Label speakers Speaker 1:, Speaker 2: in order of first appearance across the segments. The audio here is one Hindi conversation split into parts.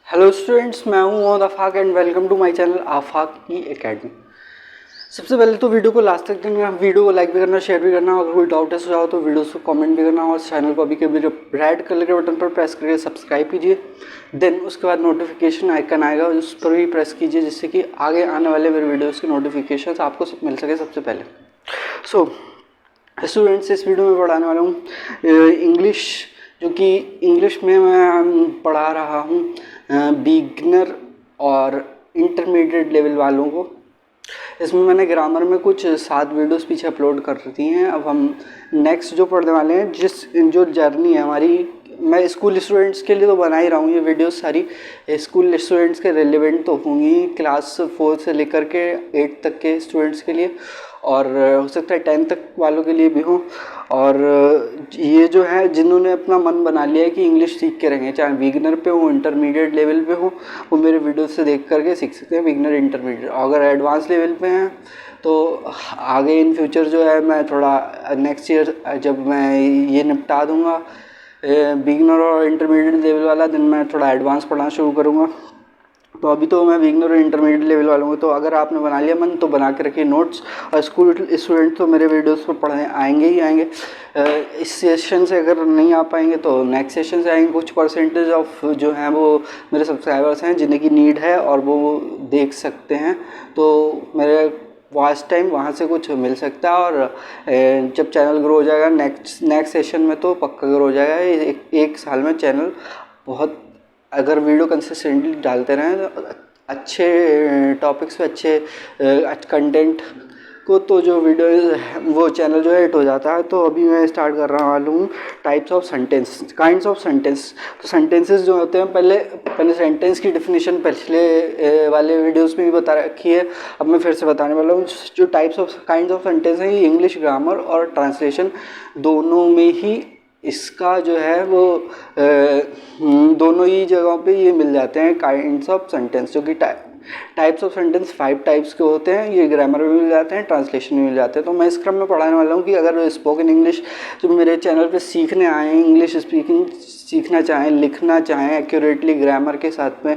Speaker 1: हेलो स्टूडेंट्स, मैं हूं Mohammad Afaq and welcome to my channel Afaq E academy. सबसे पहले तो वीडियो को लास्ट तक देखना, वीडियो को लाइक भी करना, शेयर भी करना। अगर कोई डाउट है सुझाव तो वीडियो को कमेंट भी करना और चैनल को अभी के अभी रेड कलर के बटन पर प्रेस करके सब्सक्राइब कीजिए। देन उसके बाद नोटिफिकेशन आइकन आएगा, उस पर भी प्रेस कीजिए जिससे कि आगे आने वाले मेरे वीडियोज़ की नोटिफिकेशन आपको मिल सके सबसे पहले। सो स्टूडेंट्स, इस वीडियो में पढ़ाने वाला हूँ इंग्लिश, जो कि इंग्लिश में मैं पढ़ा रहा हूँ बिगिनर और इंटरमीडिएट लेवल वालों को। इसमें मैंने ग्रामर में कुछ 7 वीडियोस पीछे अपलोड कर दी हैं। अब हम नेक्स्ट जो पढ़ने वाले हैं, जो जर्नी है हमारी, मैं स्कूल स्टूडेंट्स के लिए तो बना ही रहा हूँ ये वीडियोस सारी। स्कूल स्टूडेंट्स के रिलेवेंट तो होंगी, क्लास 4 से लेकर के 8 तक के स्टूडेंट्स के लिए, और हो सकता है 10 तक वालों के लिए भी हो। और ये जो है जिन्होंने अपना मन बना लिया है कि इंग्लिश सीख के रहेंगे, चाहे बिगिनर पे हो, इंटरमीडिएट लेवल पे हो, वो मेरे वीडियो से देख करके सीख सकते हैं बिगिनर, इंटरमीडिएट। अगर एडवांस लेवल पे हैं तो आगे इन फ्यूचर जो है मैं थोड़ा नेक्स्ट ईयर जब मैं ये निपटा दूँगा बिगिनर और इंटरमीडिएट लेवल वाला, दिन मैं थोड़ा एडवांस पढ़ना शुरू करूँगा। तो अभी तो मैं बिगिनर और इंटरमीडिएट लेवल वाला हूँ। तो अगर आपने बना लिया मन तो बना के रखिए नोट्स, और स्कूल स्टूडेंट तो मेरे वीडियोस पर पढ़ने आएंगे ही आएंगे। इस सेशन से अगर नहीं आ पाएंगे तो नेक्स्ट सेशन से आएंगे। कुछ परसेंटेज ऑफ जो हैं वो मेरे सब्सक्राइबर्स हैं जिन्हें की नीड है और वो देख सकते हैं, तो मेरे वॉच टाइम वहाँ से कुछ मिल सकता है। और जब चैनल ग्रो हो जाएगा नेक्स्ट सेशन में तो पक्का ग्रो हो जाएगा। एक साल में चैनल बहुत, अगर वीडियो कंसिस्टेंटली डालते रहें तो अच्छे टॉपिक्स पे अच्छे कंटेंट को, तो जो वीडियो वो चैनल जो है हिट हो जाता है। तो अभी मैं स्टार्ट कर रहा वाला हूँ types of sentence, kinds of sentence. तो सेंटेंसेस जो होते हैं, पहले सेंटेंस की डिफिनीशन पिछले वाले वीडियोस में भी बता रखी है, अब मैं फिर से बताने वाला हूँ। जो types of kinds of sentence हैं, ये इंग्लिश ग्रामर और ट्रांसलेशन दोनों में ही इसका जो है वो दोनों ही जगहों पे ये मिल जाते हैं काइंड्स ऑफ सेंटेंस। जो कि टाइप्स ऑफ सेंटेंस 5 टाइप्स के होते हैं। ये ग्रामर में मिल जाते हैं, ट्रांसलेशन में मिल जाते हैं। तो मैं इस क्रम में पढ़ाने वाला हूँ कि अगर स्पोकन इंग्लिश जो मेरे चैनल पे सीखने आए हैं, इंग्लिश स्पीकिंग सीखना चाहें, लिखना चाहें एक्यूरेटली ग्रामर के साथ में,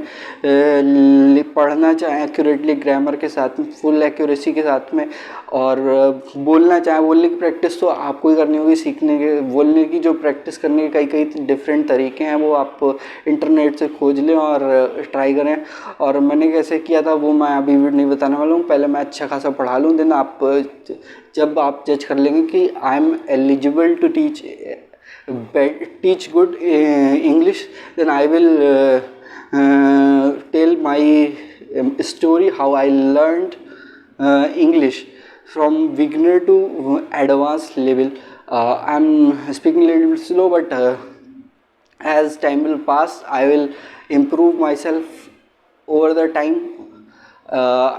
Speaker 1: पढ़ना चाहें एक्यूरेटली ग्रामर के साथ में, फुल एक्यूरेसी के साथ में, और बोलना चाहें, बोलने की प्रैक्टिस तो आपको ही करनी होगी। सीखने के, बोलने की जो प्रैक्टिस करने के कई डिफरेंट तरीके हैं, वो आप इंटरनेट से खोज लें और ट्राई करें। और मैंने कैसे किया था वो मैं अभी भी नहीं बताने वाला हूँ। पहले मैं अच्छा खासा पढ़ा लूँ, देन आप जब आप जज कर लेंगे कि I am eligible to teach good English, then I will tell my story how I learned English from beginner to advanced level. I'm speaking a little bit slow, but as time will pass, I will improve myself over the time,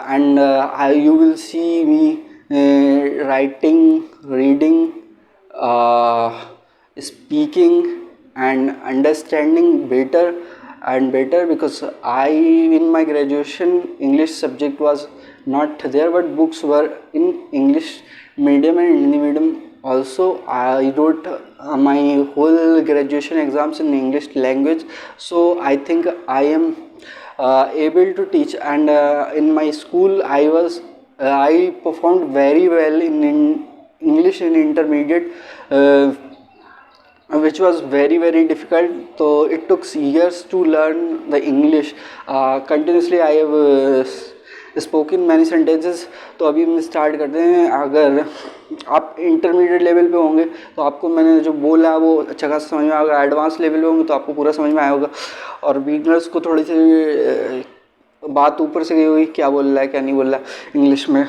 Speaker 1: and you will see me writing, reading, speaking and understanding better and better, because in my graduation English subject was not there, but books were in English medium and Hindi medium also. I wrote my whole graduation exams in English language, so I think I am able to teach. And in my school I performed very well in English in intermediate, which was very difficult. So it took years to learn the English. Continuously I have spoken many sentences. तो अभी हम स्टार्ट करते हैं। अगर आप इंटरमीडिएट लेवल पे होंगे तो आपको मैंने जो बोला वो अच्छा खासा समझ में आएगा। एडवांस लेवल पे होंगे तो आपको पूरा समझ में आया होगा। और बिगनर्स को थोड़ी सी बात ऊपर से गई होगी, क्या बोल रहा है क्या नहीं बोल रहा है इंग्लिश में।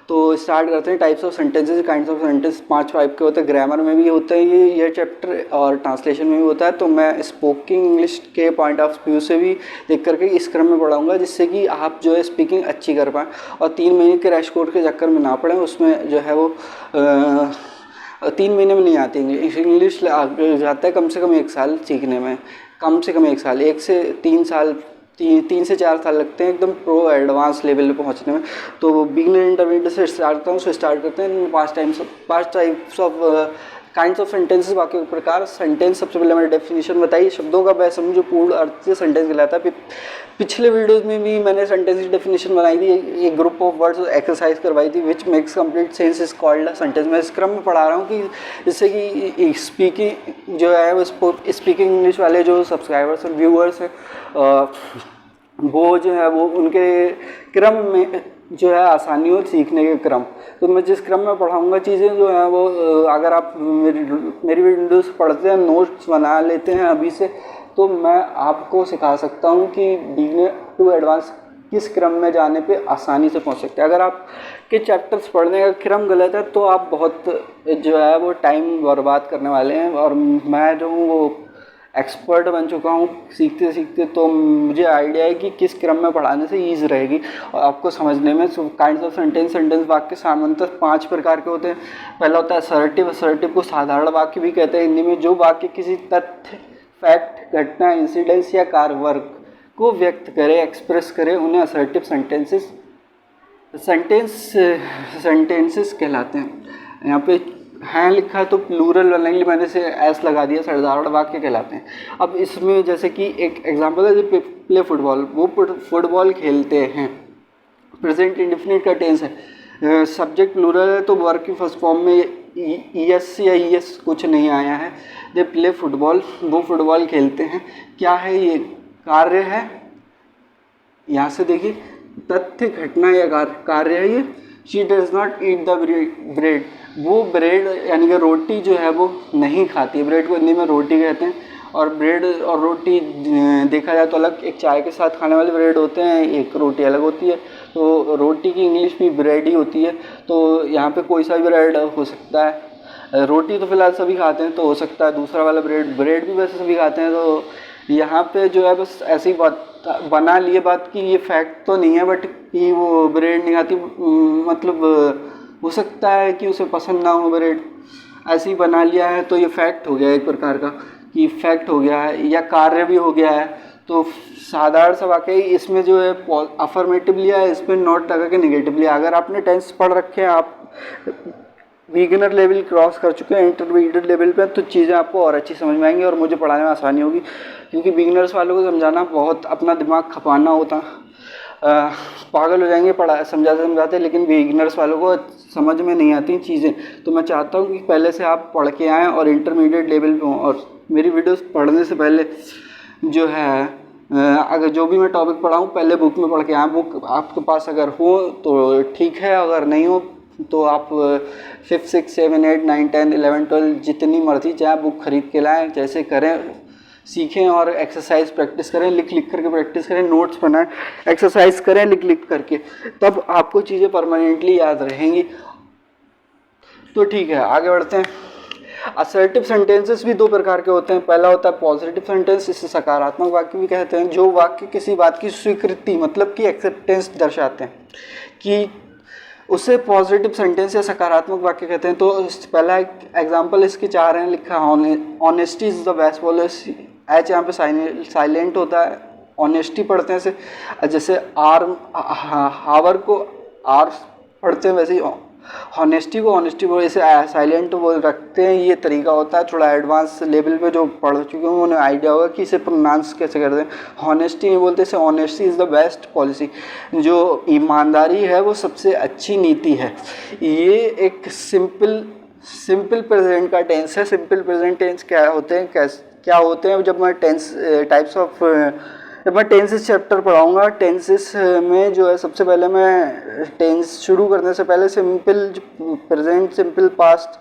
Speaker 1: तो स्टार्ट करते हैं। Types of sentences, kinds of sentence 5 type के होते हैं। ग्रामर में भी होता है ये चैप्टर, और ट्रांसलेशन में भी होता है। तो मैं स्पोकिंग इंग्लिश के पॉइंट ऑफ व्यू से भी देख करके इस क्रम में पढ़ाऊँगा, जिससे कि आप जो है स्पीकिंग अच्छी कर पाएँ और 3 महीने के क्रैश कोर्स के चक्कर में ना पड़ें। उसमें जो है वो 3 महीने में नहीं आती इंग्लिश जाता है कम से कम 1 साल सीखने में, कम से कम 1 साल, 1 से 3 साल, 3 से 4 साल लगते हैं एकदम प्रो एडवांस लेवल पे पहुंचने में। तो बिगिनर इंटरमीडिएट से स्टार्ट करता हूँ। स्टार्ट करते हैं 5 types of kinds of sentences वाक्य के प्रकार। सेंटेंस सबसे पहले मैंने डेफिनेशन बताई, शब्दों का वह समूह जो पूर्ण अर्थ से सेंटेंस कहलाता है। पिछले वीडियोस में भी मैंने सेंटेंस की डेफिनेशन बनाई थी, एक ग्रुप ऑफ वर्ड्स एक्सरसाइज करवाई थी, which makes complete sense is called a sentence. मैं इस क्रम में पढ़ा रहा हूँ कि जिससे कि स्पीकिंग जो है वो स्पीकिंग इंग्लिश वाले जो सब्सक्राइबर्स और व्यूअर्स हैं वो जो है वो उनके क्रम में जो है आसानी हो सीखने के क्रम। तो मैं जिस क्रम में पढ़ाऊँगा चीज़ें जो हैं वो अगर आप मेरी वीडियोस पढ़ते हैं, नोट्स बना लेते हैं अभी से, तो मैं आपको सिखा सकता हूँ कि बिगिनर टू एडवांस किस क्रम में जाने पे आसानी से पहुँच सकते हैं। अगर आपके चैप्टर्स पढ़ने का क्रम गलत है तो आप बहुत जो है वो टाइम बर्बाद करने वाले हैं। और मैं जो हूँ वो एक्सपर्ट बन चुका हूँ सीखते सीखते, तो मुझे आइडिया है कि किस क्रम में पढ़ाने से ईज रहेगी और आपको समझने में। काइंड्स ऑफ सेंटेंस, सेंटेंस वाक्य सामान्यतः 5 प्रकार के होते हैं। पहला होता है असर्टिव। असर्टिव को साधारण वाक्य भी कहते हैं हिंदी में। जो वाक्य किसी तथ्य, फैक्ट, घटना, इंसिडेंस या कार्यवर्ग को व्यक्त करे, एक्सप्रेस करे, उन्हें असर्टिव सेंटेंसेस कहलाते हैं। यहाँ पे हैं लिखा है तो प्लूरल बनने के लिए मैंने से एस लगा दिया, साधारण वाक्य कहलाते हैं। अब इसमें जैसे कि एक एग्जांपल है, जो प्ले फुटबॉल, वो फुटबॉल खेलते हैं। प्रेजेंट इंडेफिनिट का टेंस है, सब्जेक्ट प्लूरल है तो वर्ब की फर्स्ट फॉर्म में ईएस या ईएस कुछ नहीं आया है। दे प्ले फुटबॉल, वो फुटबॉल खेलते हैं। क्या है ये? कार्य है। यहाँ से देखिए तथ्य, घटना या कार्य है ये। She does not eat the bread, वो ब्रेड यानी कि रोटी जो है वो नहीं खाती है। ब्रेड को हिंदी में रोटी कहते हैं। और ब्रेड और रोटी देखा जाए तो अलग, एक चाय के साथ खाने वाले ब्रेड होते हैं, एक रोटी अलग होती है। तो रोटी की इंग्लिश भी ब्रेड ही होती है। तो यहाँ पे कोई सा भी ब्रेड हो सकता है। रोटी तो फिलहाल सभी खाते हैं, तो हो सकता है दूसरा वाला ब्रेड भी वैसे सभी खाते हैं। तो यहाँ पे जो है बस ऐसी बात बना लिए बात कि ये फैक्ट तो नहीं है, बट कि वो ब्रेड नहीं खाती, मतलब हो सकता है कि उसे पसंद ना हो ब्रेड, ऐसे ही बना लिया है। तो ये फैक्ट हो गया एक प्रकार का, कि फैक्ट हो गया है या कार्य भी हो गया है। तो साधारण सा वाकई इसमें जो है अफर्मेटिव लिया है, इसमें नॉट लगा के नेगेटिव लिया। अगर आपने टेंस पढ़ रखे हैं, आप बिगिनर लेवल क्रॉस कर चुके हैं इंटरमीडिएट लेवल पे, तो चीज़ें आपको और अच्छी समझ में आएंगी और मुझे पढ़ाने में आसानी होगी। क्योंकि बिगिनर्स वालों को समझाना बहुत अपना दिमाग खपाना होता, पागल हो जाएंगे समझाते समझाते, लेकिन बिगिनर्स वालों को समझ में नहीं आती चीज़ें। तो मैं चाहता हूँ कि पहले से आप पढ़ के आएँ और इंटरमीडिएट लेवल पे हों। और मेरी वीडियोस पढ़ने से पहले जो है अगर जो भी मैं टॉपिक पढ़ाऊँ पहले बुक में पढ़ के आएँ। बुक आपके पास अगर हो तो ठीक है, अगर नहीं हो तो आप 5, 6, 7, 8, 9, 10, 11, 12 जितनी मर्जी चाहे बुक खरीद के लाएँ। जैसे करें, सीखें और एक्सरसाइज प्रैक्टिस करें, लिख लिख करके प्रैक्टिस करें, नोट्स बनाएं, एक्सरसाइज करें लिख लिख करके, तब आपको चीज़ें परमानेंटली याद रहेंगी। तो ठीक है, आगे बढ़ते हैं। असर्टिव सेंटेंसेस भी 2 प्रकार के होते हैं। पहला होता है पॉजिटिव सेंटेंस, इसे सकारात्मक वाक्य भी कहते हैं। जो वाक्य किसी बात की स्वीकृति मतलब कि एक्सेप्टेंस दर्शाते हैं, कि उसे पॉजिटिव सेंटेंस या सकारात्मक वाक्य कहते हैं। तो पहला एग्जांपल इसके 4 हैं लिखा, honesty is the best policy. H यहाँ पे साइलेंट होता है, ऑनेस्टी पढ़ते हैं इसे, जैसे हावर को आर पढ़ते हैं वैसे ही ऑनेस्टी को ऑनेस्टी बोल, इसे साइलेंट बोल रखते हैं। ये तरीका होता है। थोड़ा एडवांस लेवल पे जो पढ़ चुके हैं उन्हें आइडिया होगा कि इसे प्रोनाउंस कैसे करते हैं। ऑनेस्टी नहीं बोलते, इसे honesty is the best policy. जो ईमानदारी है वो सबसे अच्छी नीति है। ये एक सिंपल प्रेजेंट का टेंस है। सिंपल प्रेजेंट टेंस क्या होते हैं जब मैं जब मैं टेंसेस चैप्टर पढ़ाऊँगा, टेंसेस में जो है सबसे पहले मैं टेंस शुरू करने से पहले सिंपल प्रेजेंट, सिंपल पास्ट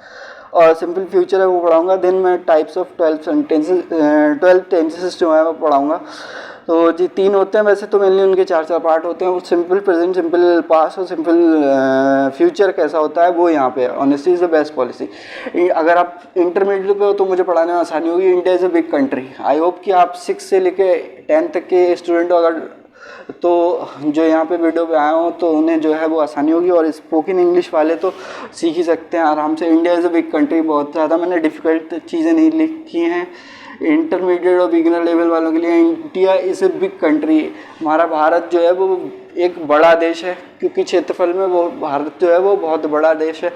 Speaker 1: और सिंपल फ्यूचर है वो पढ़ाऊँगा। देन मैं टाइप्स ऑफ 12 टेंसेस जो है वो पढ़ाऊँगा। तो जी 3 होते हैं वैसे तो, मेनली उनके 4 पार्ट होते हैं। वो सिंपल प्रेजेंट, सिंपल पास्ट और सिंपल फ्यूचर कैसा होता है वो यहाँ पे है। Honesty is the best policy. अगर आप इंटरमीडिएट पे हो तो मुझे पढ़ाने में आसानी होगी। India is a big country. I hope कि आप 6 से लेके 10 तक के स्टूडेंट हो अगर, तो जो यहाँ पे वीडियो पे आए हो तो उन्हें जो है वो आसानी होगी। और स्पोकन इंग्लिश वाले तो सीख ही सकते हैं आराम से। India is a big country, बहुत ज़्यादा मैंने डिफ़िकल्ट चीज़ें नहीं लिखी हैं इंटरमीडिएट और बिगिनर लेवल वालों के लिए। India is a big country. हमारा भारत जो है वो एक बड़ा देश है, क्योंकि क्षेत्रफल में वो भारत जो है वो बहुत बड़ा देश है।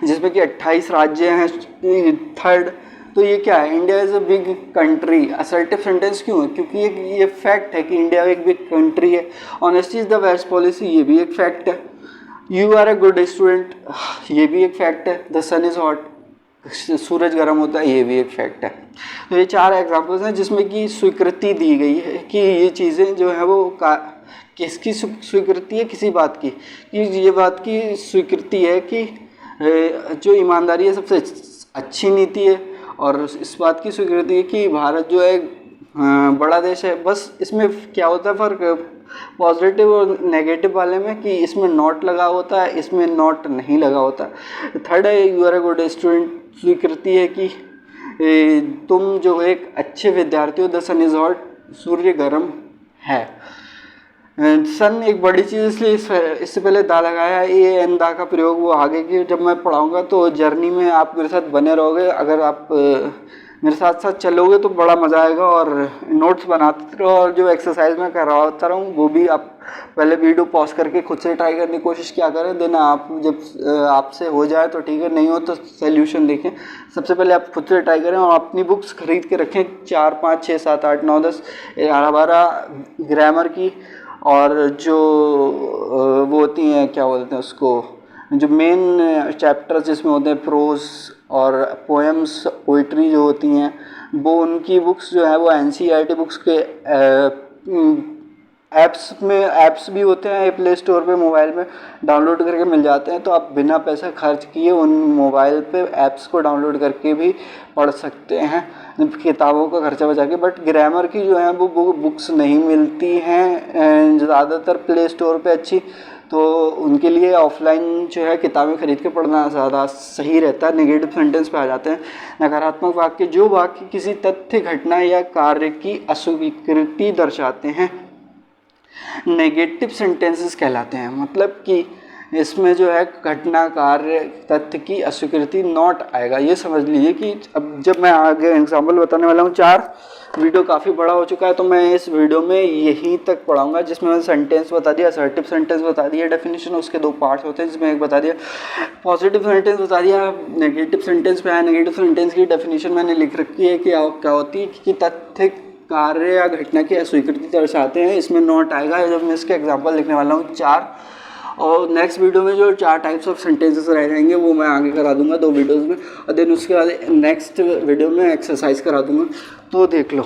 Speaker 1: जिसमें कि 28 राज्य हैं। थर्ड, तो ये क्या है, India is a big country. Assertive sentence क्यों है, क्योंकि ये फैक्ट है कि इंडिया एक बिग कंट्री है। Honesty is the best policy, ये भी एक फैक्ट है। You are a good student, ये भी एक फैक्ट है। द सन इज़ हॉट, सूरज गर्म होता है, ये भी एक फैक्ट है। तो ये 4 एग्जाम्पल्स हैं जिसमें कि स्वीकृति दी गई है कि ये चीज़ें जो हैं वो किसकी स्वीकृति है, किसी बात की, कि ये बात की स्वीकृति है कि जो ईमानदारी है सबसे अच्छी नीति है, और इस बात की स्वीकृति है कि भारत जो है बड़ा देश है। बस इसमें क्या होता है फ़र्क पॉजिटिव और नेगेटिव वाले में, कि इसमें नॉट लगा होता है, इसमें नॉट नहीं लगा होता। थर्ड है you are a good student, स्वीकृति है कि तुम जो एक अच्छे विद्यार्थी हो। द सन इज़ हॉट, सूर्य गर्म है। सन एक बड़ी चीज़, इसलिए इससे पहले दा लगाया है। ए एन दा का प्रयोग वो आगे की जब मैं पढ़ाऊँगा तो जर्नी में आप मेरे साथ बने रहोगे। अगर आप मेरे साथ साथ चलोगे तो बड़ा मज़ा आएगा, और नोट्स बनाते रहो, और जो एक्सरसाइज मैं करवाता रहूँ वो भी आप पहले वीडियो पॉज करके खुद से ट्राई करने की कोशिश क्या करें। देन आप जब आपसे हो जाए तो ठीक है, नहीं हो तो सोल्यूशन देखें। सबसे पहले आप खुद से ट्राई करें और अपनी बुक्स खरीद के रखें, 4, 5, 6, 7, 8, 9, 10, 11, 12 ग्रामर की, और जो वो होती हैं क्या बोलते हैं उसको, जो मेन चैप्टर्स जिसमें होते हैं प्रोज और पोएम्स, पोइट्री जो होती हैं, वो उनकी बुक्स जो है वो NCERT बुक्स के ऐप्स भी होते हैं प्ले स्टोर पे, मोबाइल में डाउनलोड करके मिल जाते हैं। तो आप बिना पैसा खर्च किए उन मोबाइल पे ऐप्स को डाउनलोड करके भी पढ़ सकते हैं, किताबों का खर्चा बचा के। बट ग्रामर की जो है वो बुक्स नहीं मिलती हैं ज़्यादातर प्ले स्टोर पे अच्छी, तो उनके लिए ऑफलाइन जो है किताबें खरीद के पढ़ना ज़्यादा सही रहता है। नेगेटिव सेंटेंस पे आ जाते हैं। नकारात्मक वाक्य, जो वाक्य किसी तथ्य, घटना या कार्य की अस्वीकृति दर्शाते हैं, नेगेटिव सेंटेंसेस कहलाते हैं। मतलब कि इसमें जो है घटना, कार्य, तथ्य की अस्वीकृति नॉट आएगा। ये समझ लीजिए कि अब जब मैं आगे एग्जाम्पल बताने वाला हूँ 4, वीडियो काफ़ी बड़ा हो चुका है, तो मैं इस वीडियो में यहीं तक पढ़ाऊंगा, जिसमें मैंने सेंटेंस बता दिया, असर्टिव सेंटेंस बता दिया, डेफिनेशन उसके 2 पार्ट्स होते हैं, जिसमें एक बता दिया पॉजिटिव सेंटेंस बता दिया, नेगेटिव सेंटेंस पे आया। नेगेटिव सेंटेंस की डेफिनेशन मैंने लिख रखी है कि क्या होती है, कि तथ्य, कार्य या घटना की अस्वीकृति दर्शाते हैं, इसमें नॉट आएगा। जब मैं इसके एग्जाम्पल लिखने वाला हूँ 4, और नेक्स्ट वीडियो में जो 4 टाइप्स ऑफ सेंटेंसेस रह जाएंगे वो मैं आगे करा दूंगा 2 वीडियोस में, और देन उसके बाद नेक्स्ट वीडियो में एक्सरसाइज करा दूंगा। तो देख लो,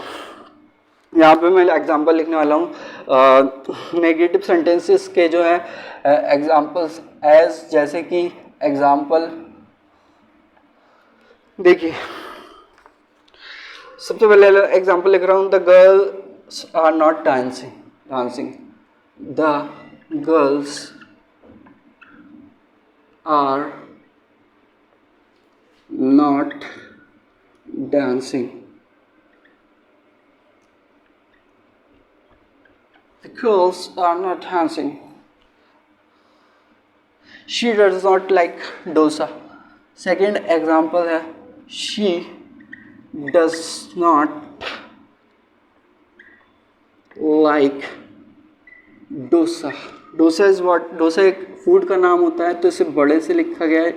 Speaker 1: यहाँ पे मैं एग्जांपल लिखने वाला हूँ नेगेटिव सेंटेंसेस के जो है एग्जांपल्स एज, जैसे कि एग्जांपल देखिए, सबसे पहले एग्जांपल लिख रहा हूँ, the girls are not dancing, the girls are not dancing. The girls are not dancing. She does not like dosa. Second example है, she does not like dosa. Dosa is what, dosa एक फूड का नाम होता है, तो इसे बड़े से लिखा गया है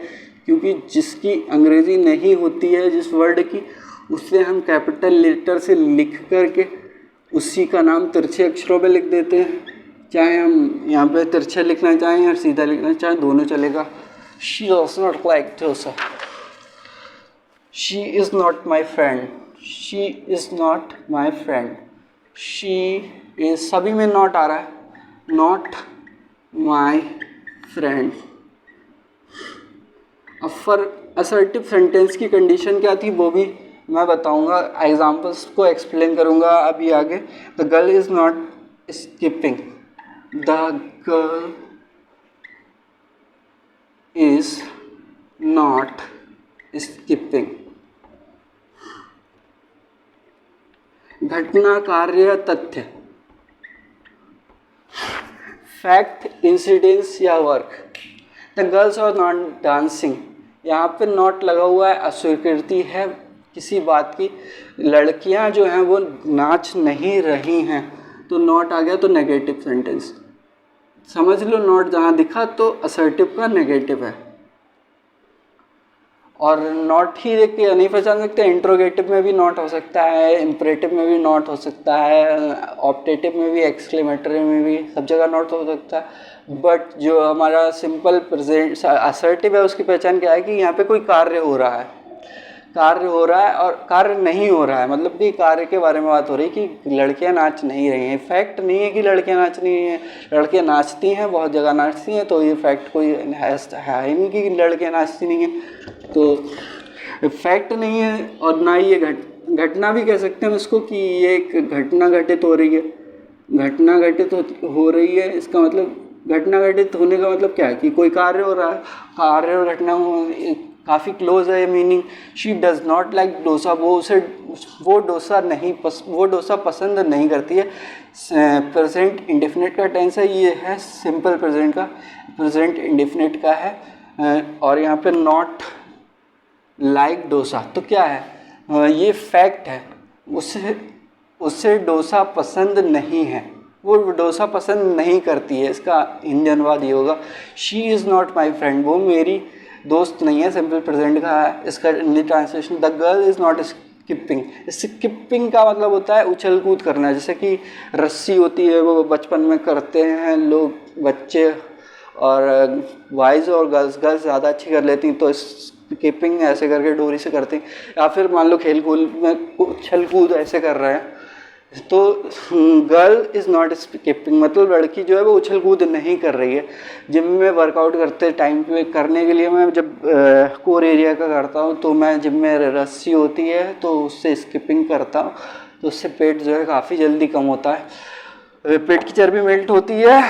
Speaker 1: क्योंकि जिसकी अंग्रेज़ी नहीं होती है जिस वर्ड की, उससे हम कैपिटल लेटर से लिख करके उसी का नाम तिरछे अक्षरों पे लिख देते हैं। चाहे हम यहाँ पे तिरछे लिखना चाहें या सीधा लिखना चाहें, दोनों चलेगा। She does not like dosa. She is not my friend, she is not my friend, she is, सभी में नॉट आ रहा है, नॉट माई फ्रेंड। अब फॉर असर्टिव सेंटेंस की कंडीशन क्या थी वो भी मैं बताऊंगा, एग्जाम्पल्स को एक्सप्लेन करूंगा अभी आगे। The girl is not skipping, the girl is not skipping. घटना, कार्य, तथ्य, फैक्ट, इंसिडेंस या work. The girls are not dancing, यहाँ पे नॉट लगा हुआ है, अस्वीकृति है किसी बात की। लड़कियाँ जो हैं वो नाच नहीं रही हैं, तो नॉट आ गया, तो नेगेटिव सेंटेंस समझ लो। नॉट जहाँ दिखा तो असर्टिव का नेगेटिव है। और नॉट ही देख के नहीं पहचान सकते, इंट्रोगेटिव में भी नॉट हो सकता है, इम्परेटिव में भी नॉट हो सकता है, ऑप्टेटिव में भी, एक्सक्लेमेटरी में भी, सब जगह नॉट हो सकता है। बट जो हमारा सिंपल प्रेजेंट असर्टिव है उसकी पहचान क्या है कि यहाँ पे कोई कार्य हो रहा है, कार्य हो रहा है और कार्य नहीं हो रहा है, मतलब कि कार्य के बारे में बात हो रही है कि लड़कियां नाच नहीं रही हैं। फैक्ट नहीं है कि लड़कियां नाच रही हैं, लड़कियां नाचती हैं, बहुत जगह नाचती हैं, तो ये फैक्ट कोई है ही नहीं कि लड़कियां नाचती नहीं हैं, तो फैक्ट नहीं है। और ना ही ये घटना भी कह सकते हैं उसको कि ये एक घटना घटित हो रही है, घटना घटित हो रही है, इसका मतलब घटना घटित होने का मतलब क्या है कि कोई कार्य हो रहा है, कार्य और घटना काफ़ी क्लोज है meaning. She does not like dosa, वो डोसा पसंद नहीं करती है। प्रेजेंट इंडेफिनिट का टेंस है, ये है सिंपल प्रेजेंट का, प्रेजेंट इंडेफिनिट का है। और यहाँ पे नॉट लाइक डोसा तो क्या है, ये फैक्ट है, उससे डोसा पसंद नहीं है, वो डोसा पसंद नहीं करती है। इसका हिंदी अनुवाद ये होगा, she is not my friend, वो मेरी दोस्त नहीं है, सिंपल प्रेजेंट का है। इसका Hindi translation, the girl is not skipping. Skipping का मतलब होता है उछल कूद करना, जैसे कि रस्सी होती है वो बचपन में करते हैं लोग, बच्चे, और बॉयज़ और गर्ल्स ज़्यादा अच्छी कर लेती हैं, तो स्किपिंग ऐसे करके डोरी से करते हैं। या फिर मान लो खेल कूद में उछल कूद ऐसे कर रहे हैं, तो गर्ल इज़ नॉट स्किपिंग मतलब लड़की जो है वो उछल कूद नहीं कर रही है। जिम में वर्कआउट करते टाइम पे करने के लिए मैं जब कोर एरिया का करता हूँ तो मैं जिम में रस्सी होती है तो उससे स्किपिंग करता हूँ, तो उससे पेट जो है काफ़ी जल्दी कम होता है, पेट की चर्बी मेल्ट होती है।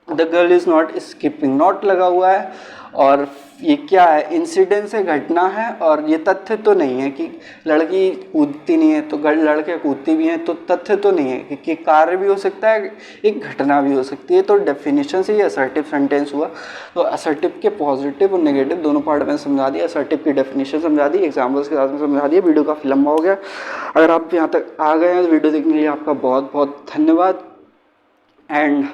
Speaker 1: The girl is not skipping, not लगा हुआ है, और ये क्या है, इंसिडेंस है, घटना है, और ये तथ्य तो नहीं है कि लड़की कूदती नहीं है तो लड़के कूदती भी हैं, तो तथ्य तो नहीं है कि कार्य भी हो सकता है, एक घटना भी हो सकती है। तो डेफिनेशन से ये असर्टिव सेंटेंस हुआ। तो असर्टिव के पॉजिटिव और नेगेटिव दोनों पार्ट में समझा दिया, असर्टिव की डेफिनेशन समझा दी, एग्जाम्पल्स के साथ में समझा दिया। वीडियो काफ़ी लंबा हो गया, अगर आप यहाँ तक आ गए हैं तो वीडियो देखने के लिए आपका बहुत बहुत धन्यवाद। एंड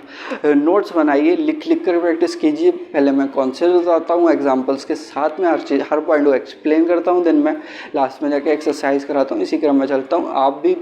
Speaker 1: नोट्स बनाइए, लिख कर प्रैक्टिस कीजिए। पहले मैं कॉन्सेप्ट बताता हूँ एग्जांपल्स के साथ में, हर पॉइंट को एक्सप्लेन करता हूँ, देन मैं लास्ट में जाके एक्सरसाइज कराता हूँ, इसी क्रम में चलता हूँ। आप भी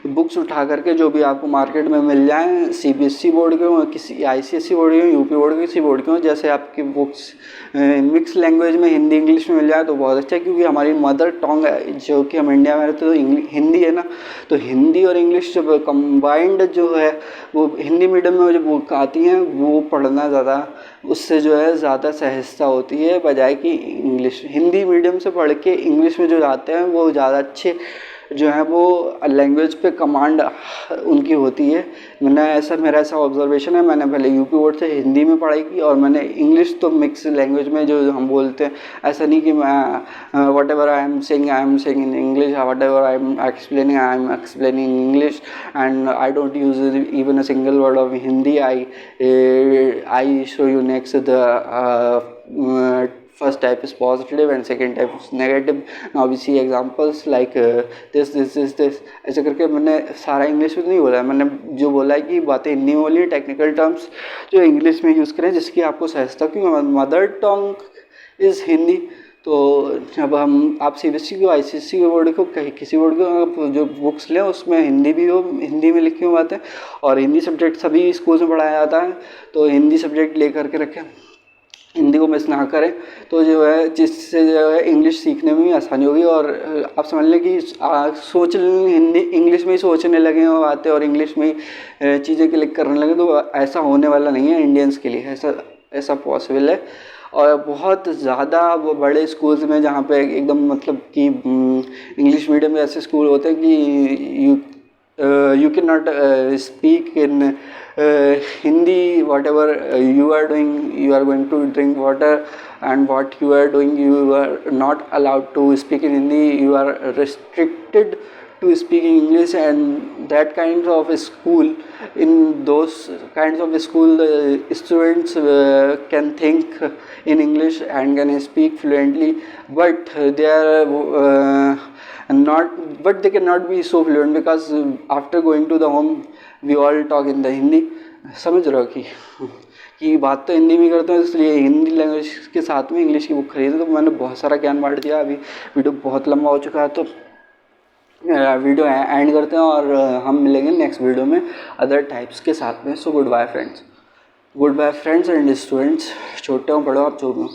Speaker 1: बुक्स उठा करके जो भी आपको मार्केट में मिल जाएँ, CBSE बोर्ड के हों, किसी ICSE बोर्ड के हों, UP बोर्ड के, किसी बोर्ड के हों, जैसे आपकी बुक्स मिक्स लैंग्वेज में हिंदी इंग्लिश में मिल जाए तो बहुत अच्छा है, क्योंकि हमारी मदर टंग है, जो कि हम इंडिया में रहते तो हिंदी है ना, तो हिंदी और इंग्लिश जब कंबाइंड जो है वो हिंदी मीडियम में जो बुक आती हैं वो पढ़ना ज़्यादा, उससे जो है ज़्यादा सहजता होती है, बजाय कि इंग्लिश। हिंदी मीडियम से पढ़ के इंग्लिश में जो जाते हैं वो ज़्यादा अच्छे जो है वो लैंग्वेज पे कमांड उनकी होती है। मेरा ऐसा ऑब्जर्वेशन है। मैंने पहले UP बोर्ड से हिंदी में पढ़ाई की, और मैंने इंग्लिश तो मिक्स लैंग्वेज में जो हम बोलते हैं, ऐसा नहीं कि मैं what ever I am saying in English, what ever I am explaining in English, and I don't use even a single word of Hindi. I show you next the first type is positive and second type is negative. Now we see examples like this ऐसे करके मैंने सारा इंग्लिश में नहीं बोला है, मैंने जो बोला है कि बातें हिंदी में बोली, टेक्निकल टर्म्स जो इंग्लिश में यूज़ करें जिसकी आपको सहजता, क्योंकि मदर टंग इज़ हिंदी। तो जब आप CBSE को ICSE बोर्ड को किसी बोर्ड को जो बुक्स लें उसमें हिंदी भी हो, हिंदी में लिखी हुई बातें, और हिंदी सब्जेक्ट सभी स्कूल में पढ़ाया जाता है, तो हिंदी सब्जेक्ट ले करके रखें, हिंदी को मिस ना करें, तो जो है जिससे जो है इंग्लिश सीखने में भी आसानी होगी। और आप समझ लें कि हिंदी इंग्लिश में ही सोचने लगे हो बातें और इंग्लिश में ही चीज़ें क्लिक करने लगे, तो ऐसा होने वाला नहीं है इंडियंस के लिए, ऐसा पॉसिबल है। और बहुत ज़्यादा वो बड़े स्कूल्स में जहाँ पे एकदम मतलब कि इंग्लिश मीडियम ऐसे स्कूल होते हैं कि you cannot speak in Hindi, whatever you are doing, you are going to drink water, and what you are doing, you are not allowed to speak in Hindi, you are restricted to speaking English. And that kinds of school, in those kinds of school, the students can think in English and can speak fluently, but they are but they cannot be so fluent, because after going to the home we all talk in the Hindi. समझ रहे हो कि बात तो हिंदी में करते हैं, इसलिए हिंदी लैंग्वेज के साथ में इंग्लिश की बुक खरीदी। तो मैंने बहुत सारा ज्ञान बांट दिया। अभी वीडियो बहुत लंबा हो चुका है, तो वीडियो एंड करते हैं और हम मिलेंगे नेक्स्ट वीडियो में अदर टाइप्स के साथ में। So goodbye friends, goodbye friends and students, छोटे हो बड़े हो आप जो भी हो।